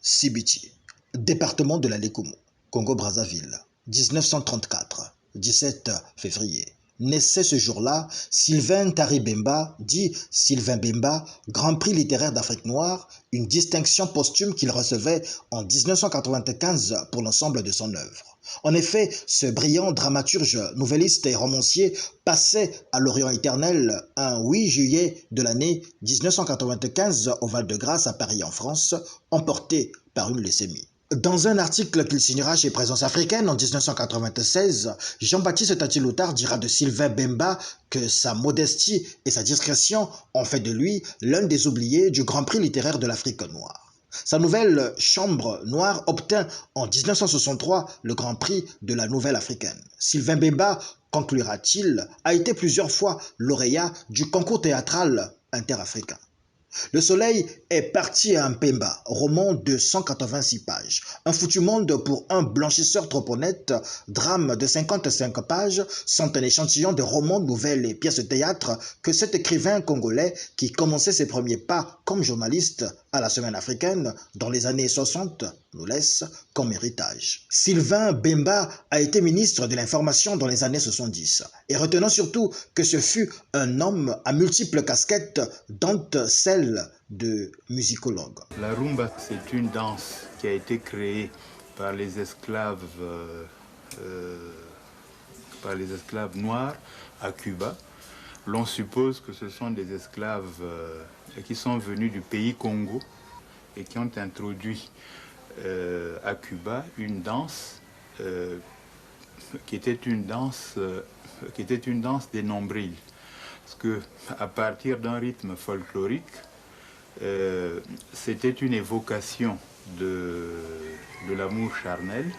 Sibiti, département de la Lékoumou, Congo-Brazzaville, 1934, 17 février. Naissait ce jour-là Sylvain Tari Bemba, dit Sylvain Bemba, Grand Prix littéraire d'Afrique noire, une distinction posthume qu'il recevait en 1995 pour l'ensemble de son œuvre. En effet, ce brillant dramaturge, nouvelliste et romancier passait à l'Orient éternel un 8 juillet de l'année 1995 au Val-de-Grâce à Paris en France, emporté par une leucémie. Dans un article qu'il signera chez Présence africaine en 1996, Jean-Baptiste Tati-Loutard dira de Sylvain Bemba que sa modestie et sa discrétion ont fait de lui l'un des oubliés du Grand Prix littéraire de l'Afrique noire. Sa nouvelle Chambre noire obtint en 1963 le Grand Prix de la Nouvelle africaine. Sylvain Bemba, conclura-t-il, a été plusieurs fois lauréat du concours théâtral interafricain. Le soleil est parti à Mpemba, roman de 186 pages. Un foutu monde pour un blanchisseur trop honnête, drame de 55 pages, sont un échantillon de romans, nouvelles et pièces de théâtre que cet écrivain congolais, qui commençait ses premiers pas comme journaliste à la Semaine africaine dans les années 60, nous laisse comme héritage. Sylvain Bemba a été ministre de l'Information dans les années 70. Et retenons surtout que ce fut un homme à multiples casquettes, dont celle de musicologue. La rumba, c'est une danse qui a été créée par les esclaves noirs à Cuba. L'on suppose que ce sont des esclaves qui sont venus du pays Congo et qui ont introduit à Cuba une danse qui était une danse des nombrils. Parce que à partir d'un rythme folklorique, c'était une évocation de l'amour charnel